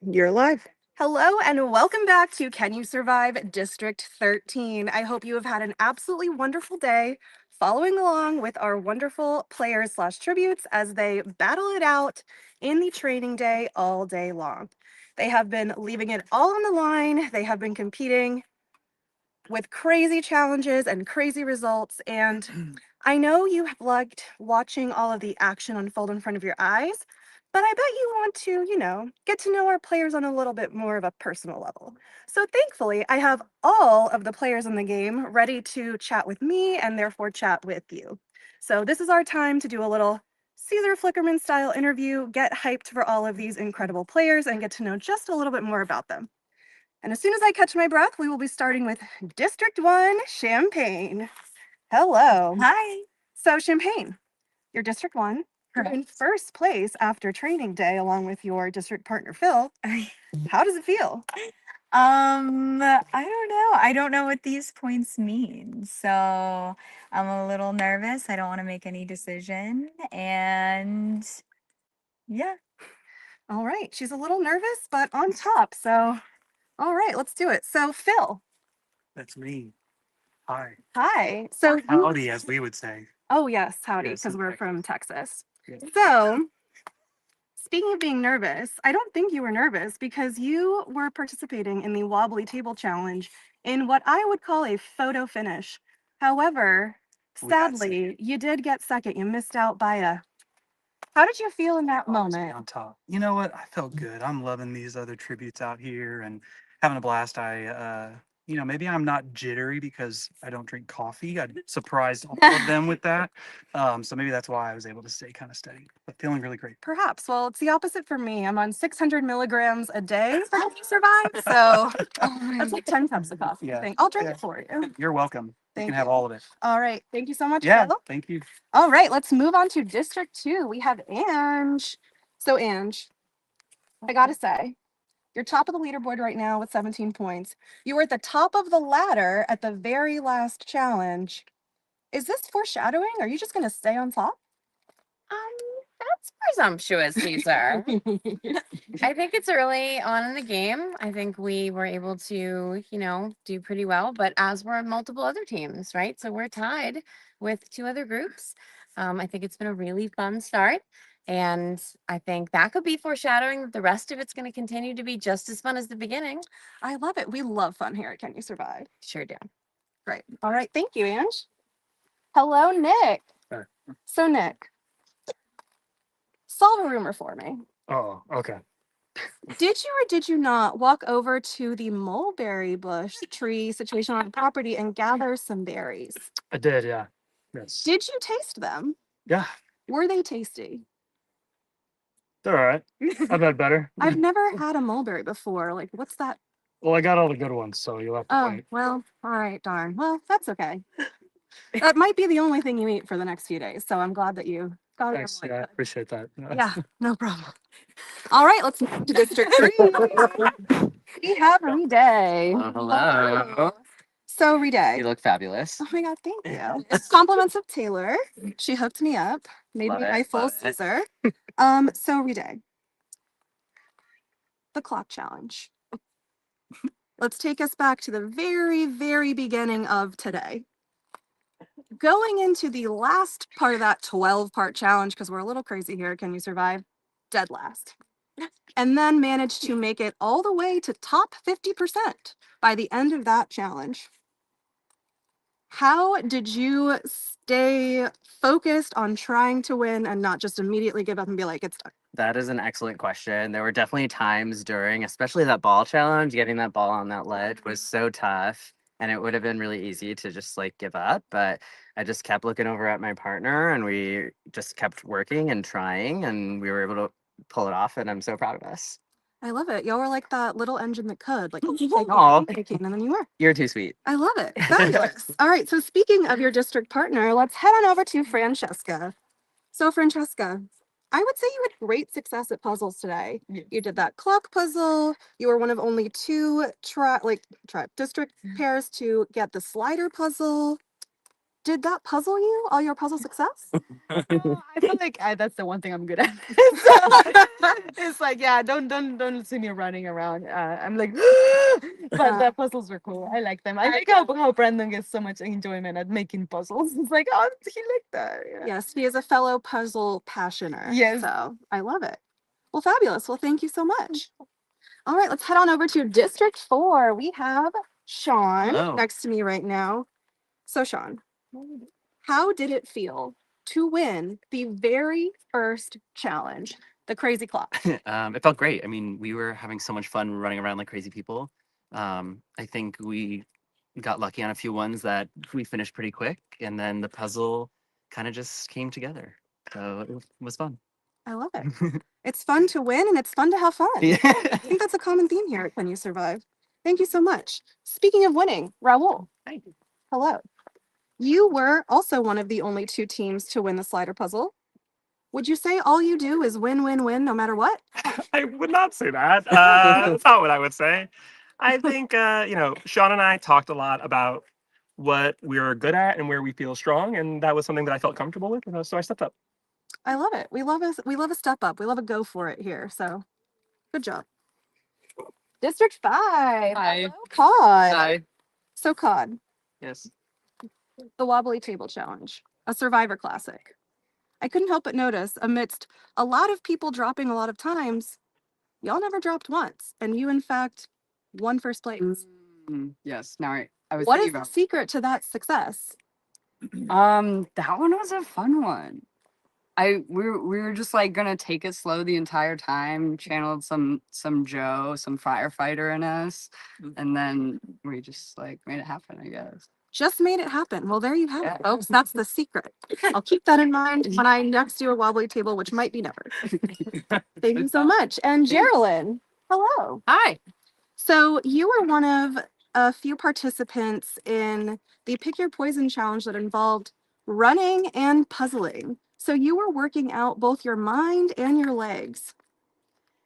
You're live. Hello and welcome back to Can You Survive District 13. I hope you have had an absolutely wonderful day following along with our wonderful players slash tributes as they battle it out in the training day all day long. They have been leaving it all on the line. They have been competing with crazy challenges and crazy results. And I know you have liked watching all of the action unfold in front of your eyes, but I bet you want to, get to know our players on a little bit more of a personal level. So thankfully, I have all of the players in the game ready to chat with me and therefore chat with you. So this is our time to do a little Caesar Flickerman style interview, get hyped for all of these incredible players and get to know just a little bit more about them. And as soon as I catch my breath, we will be starting with District 1, Champaign. Hello. Hi. So, Champaign, you're District 1. You're in Correct. first place after training day along with your district partner, Phil. How does it feel? I don't know. I don't know what these points mean. So I'm a little nervous. I don't want to make any decision. And yeah. All right. She's a little nervous, but on top. So, all right, let's do it. So, Phil. That's me. Hi. Hi. So, Howdy, as we would say. oh, yes, howdy, Yes, because in we're from Texas. Yeah. So, speaking of being nervous, I don't think you were nervous because you were participating in the wobbly table challenge in what I would call a photo finish. However, We got sadly, you did get second. You missed out by a. How did you feel in that Honestly, moment? on top. You know what? I felt good. I'm loving these other tributes out here and having a blast. Maybe I'm not jittery because I don't drink coffee. I surprised all of them with that. So maybe that's why I was able to stay kind of steady, but feeling really great. Perhaps. Well, it's the opposite for me. I'm on 600 milligrams a day for Help Me Survive. So that's like 10 cups of coffee, I Yeah. think. I'll drink Yeah. it for you. You're welcome. You Thank can have you. all of it. All right. Thank you so much, Yeah. Phil. Thank you. All right. Let's move on to District 2. We have Ange. So, Ange, I got to say, you're top of the leaderboard right now with 17 points. You were at the top of the ladder at the very last challenge. Is this foreshadowing? Are you just going to stay on top? Um, that's presumptuous, Caesar. I think it's early on in the game. I think we were able to, do pretty well, but as were multiple other teams, right? So we're tied with two other groups. I think it's been a really fun start. And I think that could be foreshadowing that the rest of it's going to continue to be just as fun as the beginning. I love it. We love fun here at Can You Survive? Sure do. Great. All right. Thank you, Ange. Hello, Nick. Hi. So, Nick, solve a rumor for me. Oh, okay. Did you or did you not walk over to the mulberry bush tree situation on the property and gather some berries? I did, yeah. Yes. Did you taste them? Yeah, Were they tasty? they're all right. I've had better. I've never had a mulberry before. Like, what's that? Well, I got all the good ones, so you'll have to Oh, wait. well, all right, darn. Well, that's okay. That might be the only thing you eat for the next few days. So I'm glad that you got it. Thanks. Yeah, I appreciate that. Yeah, no problem. All right, let's move to District 3. We have Reday. Hello. So, Reday. You look fabulous. Oh my God, thank you. Compliments of Taylor. She hooked me up, made Love me it, my full love it. Caesar. So Reday, the clock challenge. Let's take us back to the very, very beginning of today. Going into the last part of that 12-part challenge, because we're a little crazy here, Can You Survive? Dead last. And then managed to make it all the way to top 50% by the end of that challenge. How did you stay focused on trying to win and not just immediately give up and be like, it's done? That is an excellent question. There were definitely times during, especially that ball challenge, getting that ball on that ledge was so tough. And it would have been really easy to just like give up. But I just kept looking over at my partner and we just kept working and trying and we were able to pull it off. And I'm so proud of us. I love it. Y'all were like that little engine that could, like, Aw. and then you were. You're too sweet. I love it. Fabulous. All right. So speaking of your district partner, let's head on over to Francesca. So Francesca, I would say you had great success at puzzles today. Yes. You did that clock puzzle. You were one of only two district pairs to get the slider puzzle. Did that puzzle you? All your puzzle success? I feel like that's the one thing I'm good at. So, it's like, yeah, don't see me running around. I'm like, but the puzzles are cool. I like them. I like how Brandon gets so much enjoyment at making puzzles. It's like, oh, he like that. Yeah. Yes, he is a fellow puzzle passioner. Yes. So I love it. Well, fabulous. Well, thank you so much. All right, let's head on over to District 4. We have Sean Hello. next to me right now. So, Sean, how did it feel to win the very first challenge, the crazy clock? It felt great. I mean, we were having so much fun running around like crazy people. I think we got lucky on a few ones that we finished pretty quick, and then the puzzle kind of just came together. So it was fun. I love it. It's fun to win and it's fun to have fun. Yeah. I think that's a common theme here at Can You Survive? Thank you so much. Speaking of winning, Raul. Hi. Hello. You were also one of the only 2 teams to win the slider puzzle. Would you say all you do is win, win, win, no matter what? I would not say that. That's not what I would say. I think, Sean and I talked a lot about what we were good at and where we feel strong, and that was something that I felt comfortable with, so I stepped up. I love it. We love a step up. We love a go for it here. So good job. District 5. Hi. Hello, Cod. Hi. So Cod, Yes. the Wobbly Table Challenge, a Survivor classic. I couldn't help but notice, amidst a lot of people dropping a lot of times, y'all never dropped once, and you, in fact, won first place. Yes. Now I was What is thinking the secret to that success? that one was a fun one. We were just like gonna take it slow the entire time, channeled some Joe, some firefighter in us, and then we just like made it happen, I guess. Just made it happen. Well, there you have Yeah. it, folks. That's the secret. I'll keep that in mind when I next do a wobbly table, which might be never. Thank you so much. And Geraldine, hello. Hi. So you were one of a few participants in the Pick Your Poison challenge that involved running and puzzling. So you were working out both your mind and your legs.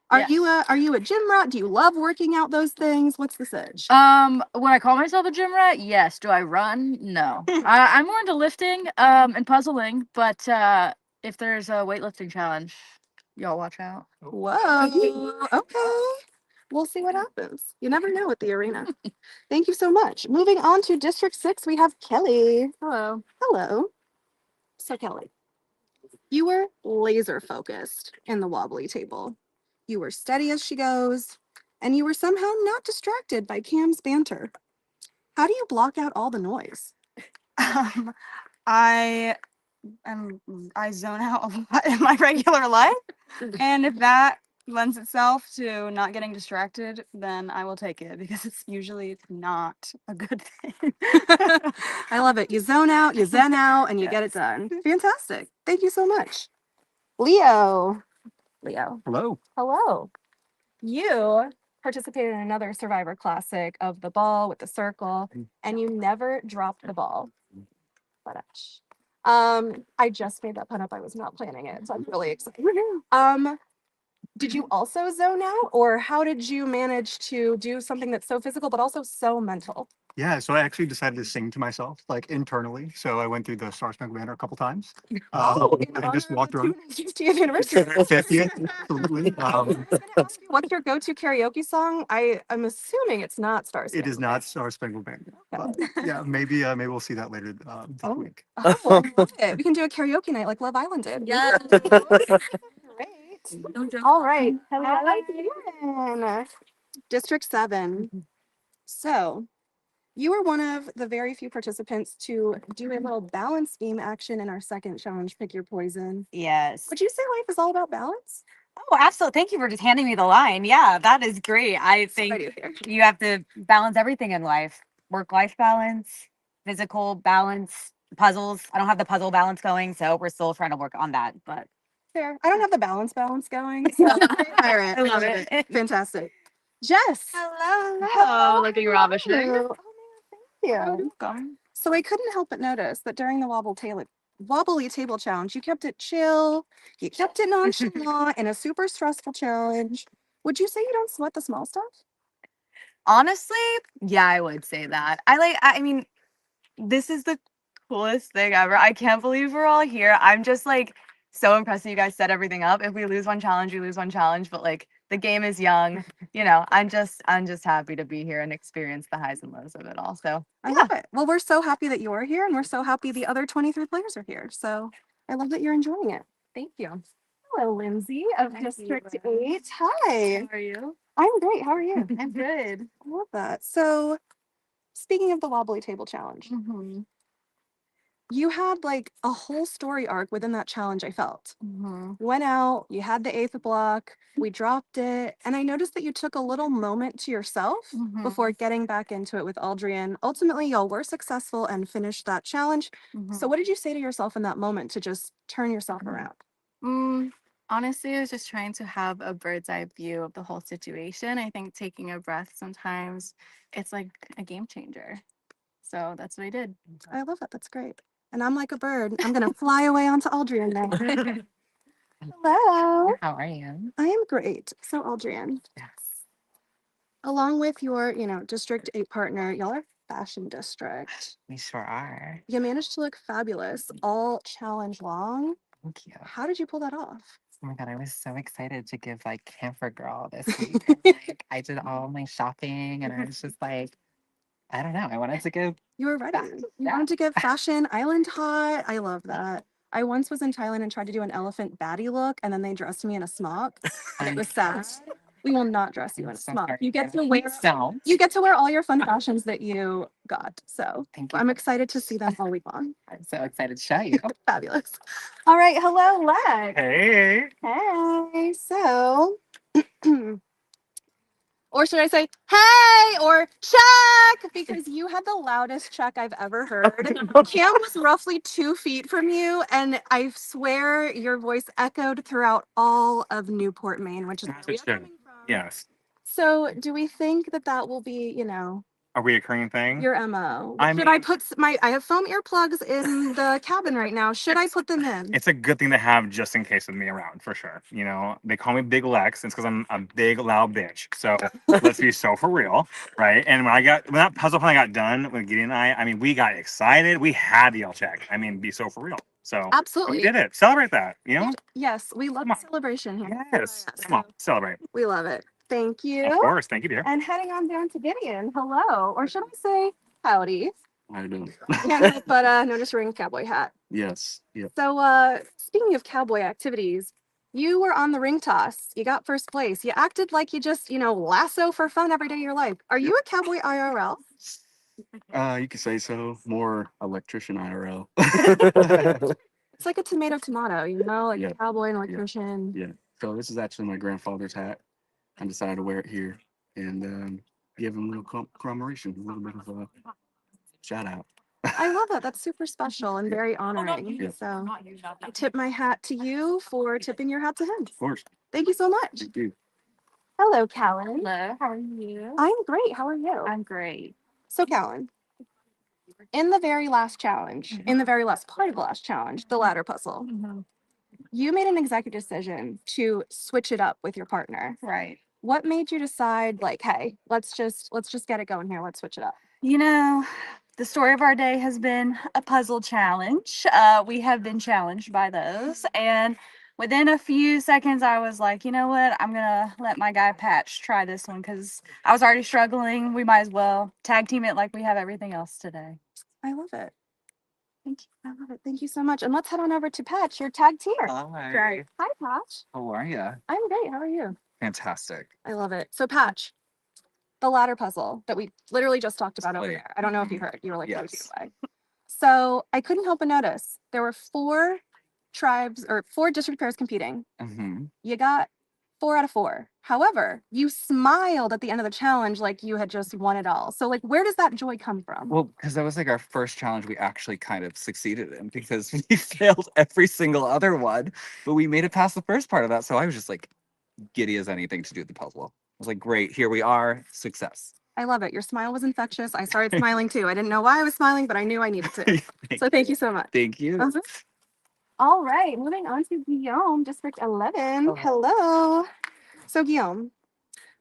Are you a gym rat? Do you love working out those things? What's the sitch? Would I call myself a gym rat? Yes. Do I run? No. I'm more into lifting, and puzzling, but if there's a weightlifting challenge, y'all watch out. Whoa. Okay. We'll see what happens. You never know at the arena. Thank you so much. Moving on to District 6, we have Kelly. Hello. Hello. So Kelly, you were laser focused in the wobbly table. You were steady as she goes, and you were somehow not distracted by Cam's banter. How do you block out all the noise? I zone out a lot in my regular life, and if that lends itself to not getting distracted, then I will take it because it's usually not a good thing. I love it. You zone out, you zen out, and you get it done. Fantastic. Thank you so much. Leo. Hello. Hello. You participated in another Survivor Classic of the ball with the circle, and you never dropped the ball. But I just made that pun up. I was not planning it, so I'm really excited. Did you also zone out, or how did you manage to do something that's so physical but also so mental? Yeah, so I actually decided to sing to myself, like internally. So I went through the Star Spangled Banner a couple times. And just walked around. 50th anniversary. 50th, absolutely. What's your go-to karaoke song? I'm assuming it's not Star Spangled. It is not Star Spangled Banner. Yeah, maybe we'll see that later this week. Oh, I love it. We can do a karaoke night like Love Island did. Yeah. Great. All right. Hello. District 7. So you were one of the very few participants to do a little balance beam action in our second challenge, Pick Your Poison. Yes. Would you say life is all about balance? Oh, absolutely. Thank you for just handing me the line. Yeah, that is great. I think I do here. you have to balance everything in life. Work-life balance, physical balance, puzzles. I don't have the puzzle balance going, so we're still trying to work on that. But Fair. I don't have the balance going. So I admire it. I love it. Fantastic. Jess. Hello. Looking ravishing. Oh, man, thank you. So I couldn't help but notice that during the wobbly table challenge, you kept it chill, you kept it nonchalant in a super stressful challenge. Would you say you don't sweat the small stuff? honestly, yeah, I would say that. I mean, this is the coolest thing ever. I can't believe we're all here. I'm just like so impressed that you guys set everything up. If we lose one challenge, we lose one challenge, but like the game is young. You know, I'm just happy to be here and experience the highs and lows of it all. So I love it. Well, we're so happy that you're here and we're so happy the other 23 players are here. So I love that you're enjoying it. Thank you. Hello, Lindsay of District 8. Hi. How are you? I'm great. How are you? I'm good. I love that. So speaking of the wobbly table challenge, Mm-hmm. you had like a whole story arc within that challenge, I felt. Mm-hmm. Went out, you had the eighth block, we dropped it, and I noticed that you took a little moment to yourself Mm-hmm. before getting back into it with Aldrian. Ultimately, y'all were successful and finished that challenge. So what did you say to yourself in that moment to just turn yourself around? Honestly, I was just trying to have a bird's eye view of the whole situation. I think taking a breath sometimes it's like a game changer. So that's what I did. I love it. That's great. And I'm like a bird. I'm going to fly away onto Aldrian now. Hello. How are you? I am great. So Aldrian, Yes. along with your, District 8 partner, y'all are fashion district. We sure are. You managed to look fabulous all challenge long. Thank you. How did you pull that off? Oh my god, I was so excited to give like Camper Girl this week. And, like I did all my shopping and I was just like, I don't know. I wanted to give You were ready. You wanted to get fashion island hot. I love that. I once was in Thailand and tried to do an elephant baddie look, and then they dressed me in a smock. And it was sad. We will not dress you in a smock. You get to wear. Don't. You get to wear all your fun fashions that you got. So Thank you. I'm excited to see them all week long. I'm so excited to show you. Fabulous. All right. Hello, Lex. Hey. Hey. So, or should I say, hey, or check? Because you had the loudest check I've ever heard. Cam was roughly 2 feet from you, and I swear your voice echoed throughout all of Newport, Maine, which is where we are coming from. Yes. So, do we think that that will be, A reoccurring thing. your MO? I Should I mean- put I have foam earplugs in the cabin right now. Should I put them in? It's a good thing to have just in case of me around, for sure. You know, they call me Big Lex. It's because I'm a big, loud bitch. So let's be so for real, right? And when that puzzle finally got done with Gideon and I mean, we got excited. We had the L check. I mean, be so for real. So Absolutely. we did it. Celebrate that, you know? Yes, we love Come on. celebration here. Yes. Come on, celebrate. We love it. Thank you. Of course. Thank you, dear. And heading on down to Gideon. Hello. Or should I say howdy? How you doing? Can't help but notice wearing a cowboy hat. Yes. Yep. So speaking of cowboy activities, you were on the ring toss. You got first place. You acted like you just, lasso for fun every day of your life. Are you a cowboy IRL? You could say so. More electrician IRL. It's like a tomato, like Yeah. cowboy and electrician. Yeah. So this is actually my grandfather's hat. I decided to wear it here and give him a little commemoration, a little bit of a shout out. I love that. That's super special and very honoring. Yeah. So I tip my hat to you for tipping your hat to him. Of course. Thank you so much. Thank you. Hello, Callan. Hello, how are you? I'm great. How are you? I'm great. So, Callan, in the very last challenge, in the very last part of the last challenge, the ladder puzzle, you made an executive decision to switch it up with your partner. Right. What made you decide, like, hey, let's just get it going here. Let's switch it up. You know, the story of our day has been a puzzle challenge. We have been challenged by those. And within a few seconds, I was like, you know what? I'm going to let my guy Patch try this one because I was already struggling. We might as well tag team it like we have everything else today. I love it. Thank you. I love it. Thank you so much. And let's head on over to Patch, your tag teamer. Hi. Hi, Patch. How are you? I'm great. How are you? Fantastic. I love it. So, Patch, the ladder puzzle that we literally just talked about over there. I don't know if you heard. You were like 3 feet Yes. away. So I couldn't help but notice there were 4 tribes or 4 district pairs competing. Mm-hmm. You got 4 out of 4. However, you smiled at the end of the challenge like you had just won it all. So, like, where does that joy come from? Well, because that was like our first challenge we actually kind of succeeded in because we failed every single other one, but we made it past the first part of that. So I was just like giddy as anything to do the puzzle. I was like, great, here we are, success. I love it. Your smile was infectious. I started smiling too. I didn't know why I was smiling, but I knew I needed to. So thank you so much. Thank you. Uh-huh. All right, moving on to Guillaume, District 11. Hello. So Guillaume,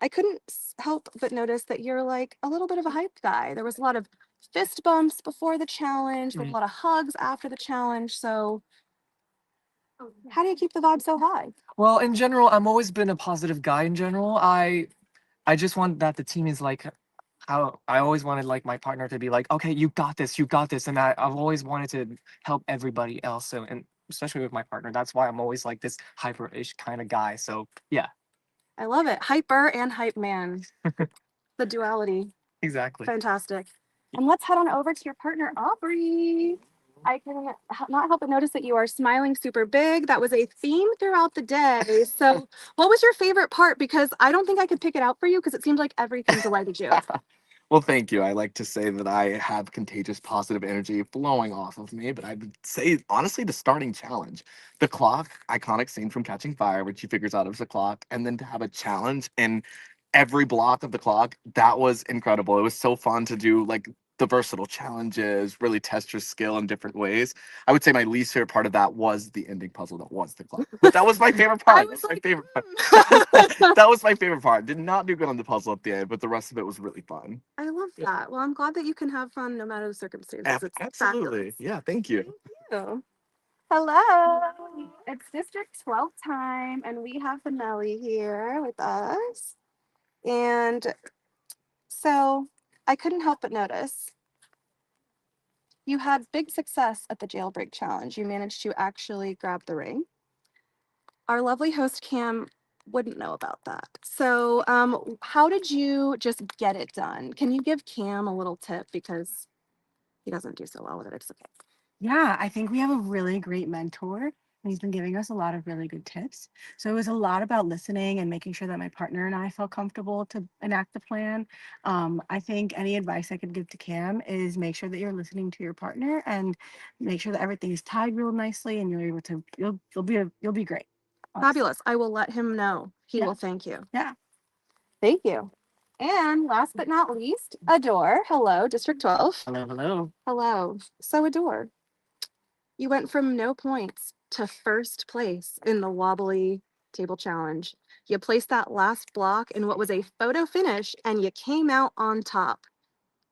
I couldn't help but notice that you're like a little bit of a hype guy. There was a lot of fist bumps before the challenge, a Mm. lot of hugs after the challenge. So how do you keep the vibe so high? Well, in general, I'm always been a positive guy in general. I just want that the team is like how I always wanted like my partner to be like, okay, you got this, and I've always wanted to help everybody else. So and especially with my partner, that's why I'm always like this hyper-ish kind of guy. So yeah, I love it. Hyper and hype man. The duality. exactly. Fantastic. And let's head on over to your partner, Aubrey. I can not help but notice that you are smiling super big. That was a theme throughout the day. So, what was your favorite part? Because I don't think I could pick it out for you because it seemed like everything delighted you. Well, thank you. I like to say that I have contagious positive energy flowing off of me, but I would say, honestly, the starting challenge. The clock, iconic scene from Catching Fire, which she figures out it's a clock, and then to have a challenge in every block of the clock, that was incredible. It was so fun to do, like, the versatile challenges, really test your skill in different ways. I would say my least favorite part of that was the ending puzzle that was the clock. But that was my favorite part. I That was was my like, favorite part. "Hmm." That was my favorite part. Did not do good on the puzzle at the end, but the rest of it was really fun. I love that. Well, I'm glad that you can have fun no matter the circumstances. It's Absolutely. fabulous. Yeah, thank you. Thank you. Hello. It's District 12 time, and we have Finelli here with us. And so I couldn't help but notice you had big success at the jailbreak challenge. You managed to actually grab the ring. Our lovely host Cam wouldn't know about that. So, how did you just get it done? Can you give Cam a little tip because he doesn't do so well with it? It's okay. Yeah, I think we have a really great mentor. And he's been giving us a lot of really good tips. So it was a lot about listening and making sure that my partner and I felt comfortable to enact the plan. I think any advice I could give to Cam is make sure that you're listening to your partner and make sure that everything is tied real nicely and you're able to you'll be great. honestly. Fabulous. I will let him know. He Yeah. will thank you. Yeah. Thank you. And last but not least, Adore. Hello, District 12. Hello, hello. Hello. So, Adore, you went from no points to first place in the wobbly table challenge. You placed that last block in what was a photo finish and you came out on top.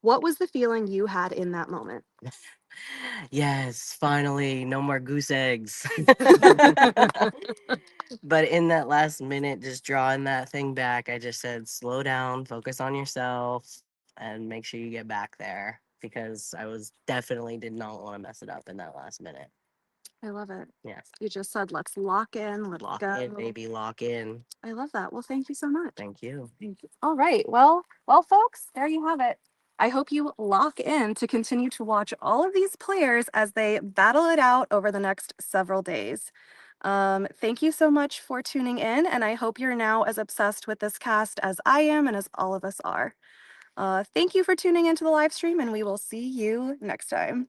What was the feeling you had in that moment? Yes, finally, no more goose eggs. But in that last minute, just drawing that thing back, I just said, slow down, focus on yourself, and make sure you get back there because I was definitely did not want to mess it up in that last minute. I love it. Yes. You just said, let's lock in, let's Lock go. in, baby, lock in. I love that. Well, thank you so much. Thank you. All right. Well, folks, there you have it. I hope you lock in to continue to watch all of these players as they battle it out over the next several days. Thank you so much for tuning in, and I hope you're now as obsessed with this cast as I am and as all of us are. Thank you for tuning into the live stream, and we will see you next time.